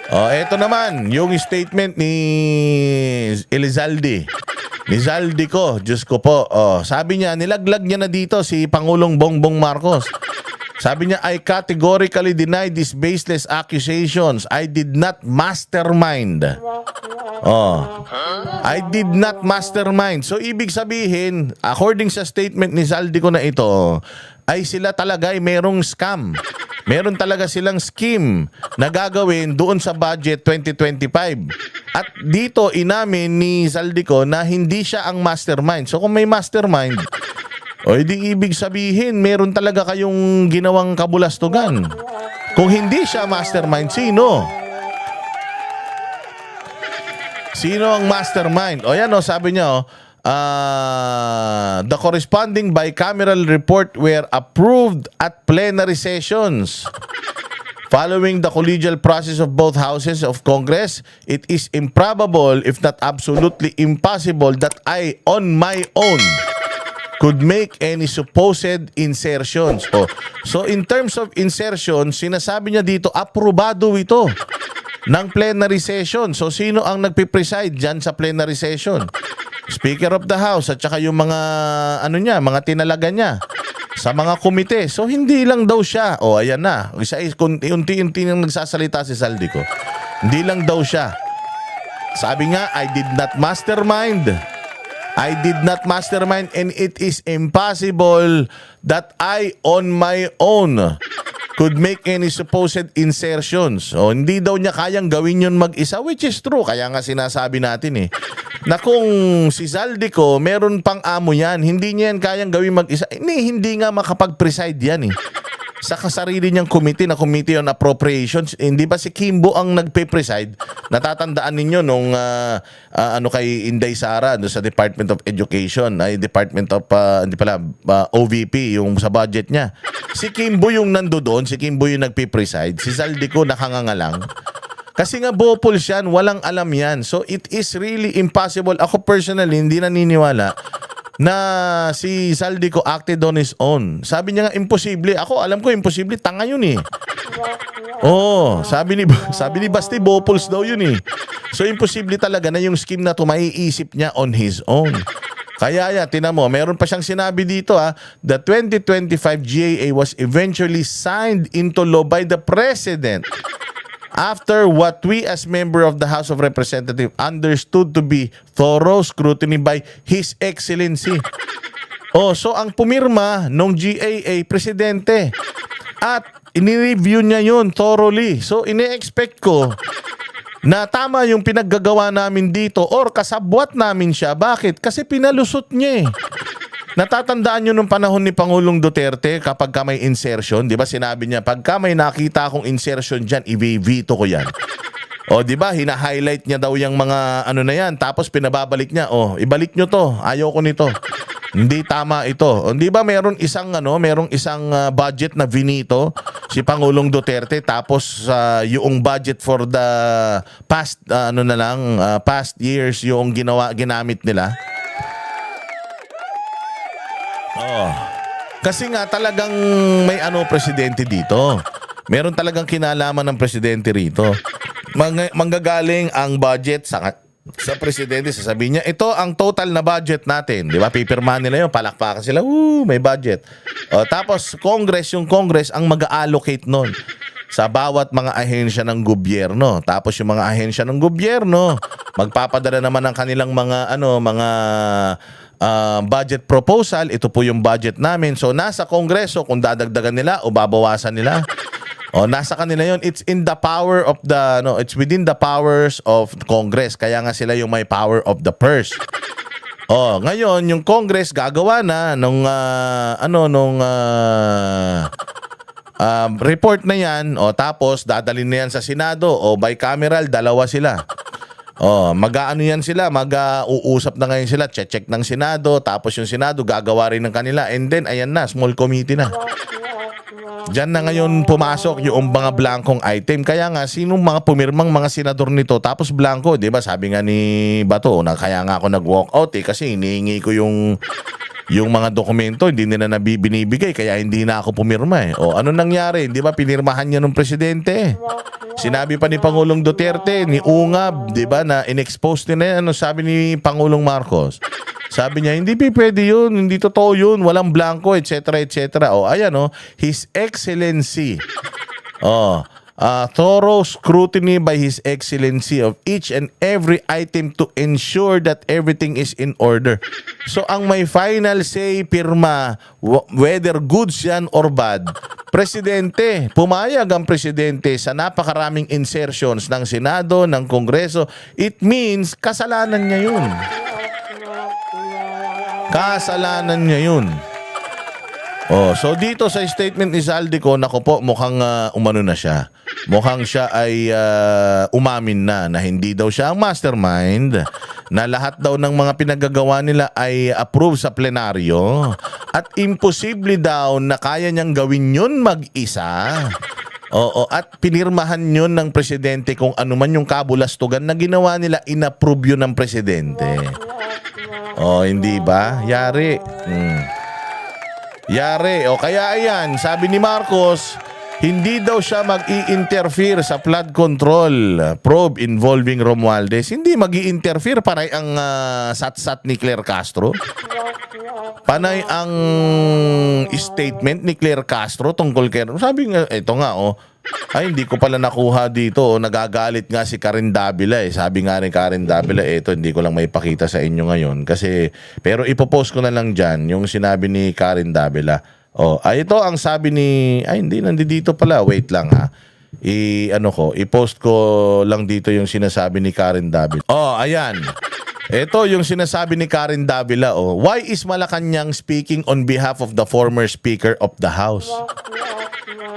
Eto naman, yung statement ni Elizalde. Ni Zaldico, Diyos ko po. Sabi niya, nilaglag niya na dito si Pangulong Bongbong Marcos. Sabi niya, I categorically deny these baseless accusations. I did not mastermind. I did not mastermind. So, ibig sabihin, according sa statement ni Zaldico na ito, ay sila talaga ay merong scam. Meron talaga silang scheme na gagawin doon sa budget 2025. At dito inamin ni Zaldico na hindi siya ang mastermind. So kung may mastermind, edi ibig sabihin meron talaga kayong ginawang kabulastugan. Kung hindi siya mastermind, sino? Sino ang mastermind? Yan sabi niya the corresponding bicameral report were approved at plenary sessions. Following the collegial process of both houses of Congress, it is improbable, if not absolutely impossible, that I, on my own, could make any supposed insertions. So in terms of insertions, sinasabi niya dito, aprobado ito ng plenary session. So sino ang nagpipreside dyan sa plenary session? Speaker of the House at saka yung mga mga tinalaga niya sa mga komite. So hindi lang daw siya. Ayan na. Unti-unti nang nagsasalita si Zaldico. Hindi lang daw siya. Sabi nga, I did not mastermind. I did not mastermind and it is impossible that I on my own could make any supposed insertions. Hindi daw niya kayang gawin yun mag-isa, which is true. Kaya nga sinasabi natin na kung si Zaldico, meron pang amo yan, hindi niya yan kayang gawin mag-isa. Hindi nga makapag-preside yan sa kasarili niyang committee na Committee on Appropriations. Hindi ba si Kimbo ang nagpe-preside? Natatandaan ninyo nung kay Inday Sara sa Department of Education, ay Department of OVP yung sa budget niya. Si Kimbo yung nandoon, si Kimbo yung nagpe-preside. Si Zaldico nakangangalang. Kasi nga bopuls yan, walang alam yan. So it is really impossible. Ako personally, hindi naniniwala na si Zaldico acted on his own. Sabi niya nga, imposible. Ako, alam ko, imposible. Tanga yun sabi ni Basti, bopuls daw yun So imposible talaga na yung scheme na to maiisip niya on his own. Kaya tinan mo, meron pa siyang sinabi dito the 2025 GAA was eventually signed into law by the President after what we as member of the House of Representatives understood to be thorough scrutiny by His Excellency. So ang pumirma nung GAA, Presidente. At inireview niya yun thoroughly. So ine-expect ko na tama yung pinaggagawa namin dito or kasabwat namin siya. Bakit? Kasi pinalusot niya Natatandaan nyo nung panahon ni Pangulong Duterte kapag ka may insertion, di ba sinabi niya, pagka may nakita akong insertion dyan, i-veto ko yan. Di ba, hina-highlight niya daw yung mga na yan, tapos pinababalik niya, ibalik nyo to, ayoko nito. Hindi tama ito. Di ba merong isang budget na vinito si Pangulong Duterte, tapos yung budget for the past past years yung ginamit nila. Kasi nga talagang may presidente dito. Meron talagang kinalaman ng presidente rito. Manggagaling ang budget sa presidente, sasabihin niya, ito ang total na budget natin. Di ba? Pipirmahan nila yun, palakpakan sila, may budget. Tapos yung Congress ang mag-allocate nun sa bawat mga ahensya ng gobyerno. Tapos yung mga ahensya ng gobyerno, magpapadala naman ng kanilang mga budget proposal. Ito po yung budget namin. So nasa Kongreso kung dadagdagan nila o babawasan nila. Nasa kanila yon. It's in the power of it's within the powers of Congress. Kaya nga sila yung may power of the purse. Ngayon yung Congress gagawa na nung report na yan, tapos dadalhin na yan sa Senado bicameral, dalawa sila. Mag-aano yan sila, mag-uusap na ngayon sila, check ng Senado, tapos yung Senado gagawa rin ng kanila, and then ayan na, small committee na. Diyan na ngayon pumasok yung mga blankong item. Kaya nga, sinong mga pumirmang mga senador nito, tapos blanco, di ba? Sabi nga ni Bato, kaya nga ako nag-walk out kasi hinihingi ko yung Yung mga dokumento, hindi nila binibigay, kaya hindi na ako pumirma eh. O ano nangyari? Di ba pinirmahan niya ng presidente? Sinabi pa ni Pangulong Duterte, ni Ungab, di ba, na in-expose nila, ano sabi ni Pangulong Marcos? Sabi niya, hindi pwede yun, hindi totoo yun, walang blanco, etc. etc. O ayan o, His Excellency. Thorough scrutiny by His Excellency of each and every item to ensure that everything is in order. So ang may final say, pirma, whether goods yan or bad, presidente. Pumayag ang presidente sa napakaraming insertions ng Senado, ng Kongreso. It means kasalanan niya yun. Kasalanan niya yun. So dito sa statement ni Zaldico, nako po, mukhang umano na siya. Mukhang siya ay umamin na hindi daw siya ang mastermind, na lahat daw ng mga pinagagawa nila ay approve sa plenaryo, at imposible daw na kaya niyang gawin yun mag-isa. At pinirmahan yun ng presidente, kung ano man yung kabulastugan na ginawa nila, inapprove yun ng presidente. Hindi ba? Yari. Yari. Kaya ayan, sabi ni Marcos, hindi daw siya mag-i-interfere sa flood control probe involving Romualdez. Hindi mag-i-interfere, panay ang sat-sat ni Claire Castro. Panay ang statement ni Claire Castro tungkol kay... Sabi nga, ito nga, ay, hindi ko pala nakuha dito. Nagagalit nga si Karen Davila eh. Sabi nga ni Karen Davila, ito, hindi ko lang may pakita sa inyo ngayon. Kasi, pero ipopost ko na lang dyan yung sinabi ni Karen Davila. Ito ang sabi ni... Ay, hindi, nandito pala. Wait lang ha. I-post ko lang dito yung sinasabi ni Karen Davila. Ayan. Ito yung sinasabi ni Karen Davila. Why is Malacanang speaking on behalf of the former Speaker of the House?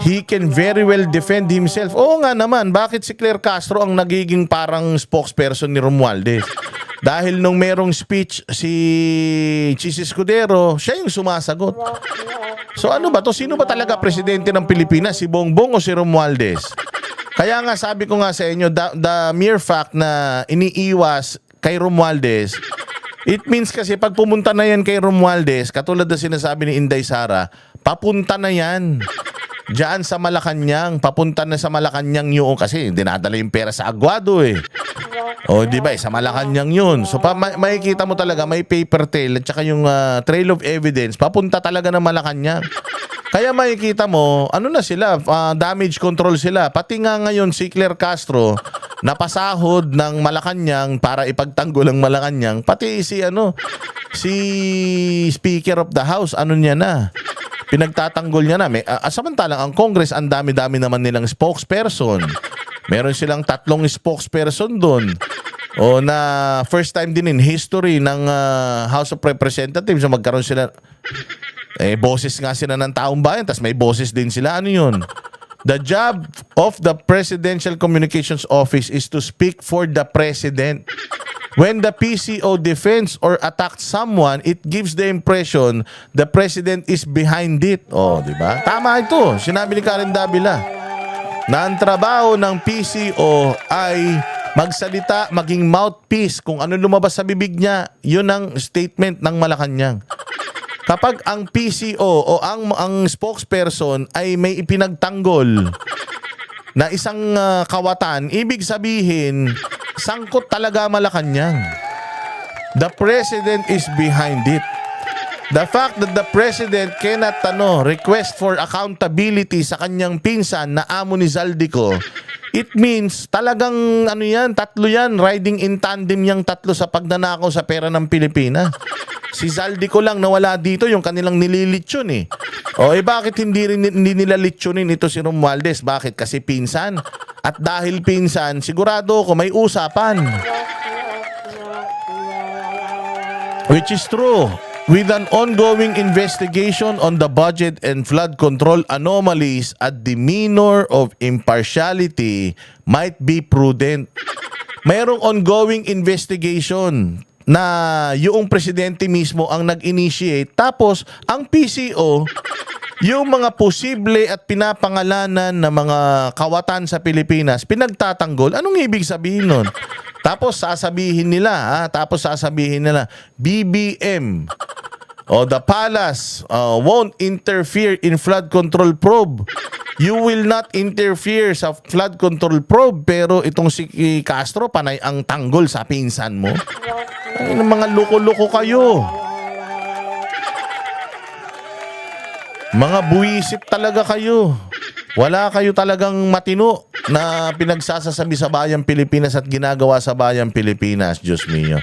He can very well defend himself. Oo nga naman, bakit si Claire Castro ang nagiging parang spokesperson ni Romualdez? Dahil nung merong speech si Chis Escudero, siya yung sumasagot. So ano ba to? Sino ba talaga presidente ng Pilipinas? Si Bongbong o si Romualdez? Kaya nga sabi ko nga sa inyo, the mere fact na iniiwas kay Romualdez, it means kasi pag pumunta na yan kay Romualdez, katulad na sinasabi ni Inday Sara, papunta na yan. Diyan sa Malacanang, papunta na sa Malacanang yun kasi dinadala yung pera sa Aguado eh. Di ba? Sa Malacanang yun. So makikita mo talaga may paper trail at saka yung trail of evidence, papunta talaga ng Malacanang. Kaya makikita mo, ano na sila, damage control sila. Pati nga ngayon si Claire Castro, napasahod ng Malacanang para ipagtanggol ang Malacanang. Pati si Speaker of the House, niya na. Pinagtatanggol niya na. Samantalang ang Congress, ang dami-dami naman nilang spokesperson. Meron silang 3 spokesperson doon. Na first time din in history ng House of Representatives na magkaroon sila. Boses nga sila ng taong bayan, tas may boses din sila. Ano yun? The job of the Presidential Communications Office is to speak for the President. When the PCO defends or attacks someone, it gives the impression the President is behind it. Di ba? Tama ito. Sinabi ni Karen Davila na ang trabaho ng PCO ay magsalita, maging mouthpiece. Kung ano lumabas sa bibig niya, yun ang statement ng Malacanang. Kapag ang PCO o ang spokesperson ay may ipinagtanggol na isang kawatan, ibig sabihin, sangkot talaga Malacanang. The President is behind it. The fact that the President cannot request for accountability sa kanyang pinsan na amo ni Zaldico, it means talagang 3 yan, riding in tandem yung 3 sa pagnanakaw sa pera ng Pilipinas. Si Zaldico lang nawala dito, yung kanilang nililitsyon eh. Bakit hindi nila litsyonin ito si Romualdez? Bakit? Kasi pinsan. At dahil pinsan, sigurado ko may usapan. Which is true. With an ongoing investigation on the budget and flood control anomalies, a demeanor of impartiality might be prudent. Mayroong ongoing investigation na yung presidente mismo ang nag-initiate, tapos ang PCO, yung mga posible at pinapangalanan na mga kawatan sa Pilipinas, pinagtatanggol. Anong ibig sabihin nun? Tapos sasabihin nila, BBM. The palace won't interfere in flood control probe. You will not interfere sa flood control probe, pero itong si Castro, panay ang tanggol sa pinsan mo. Ay, mga loko-loko kayo. Mga buwisit talaga kayo. Wala kayo talagang matino na pinagsasasabi sa bayang Pilipinas at ginagawa sa bayang Pilipinas, Diyos mio.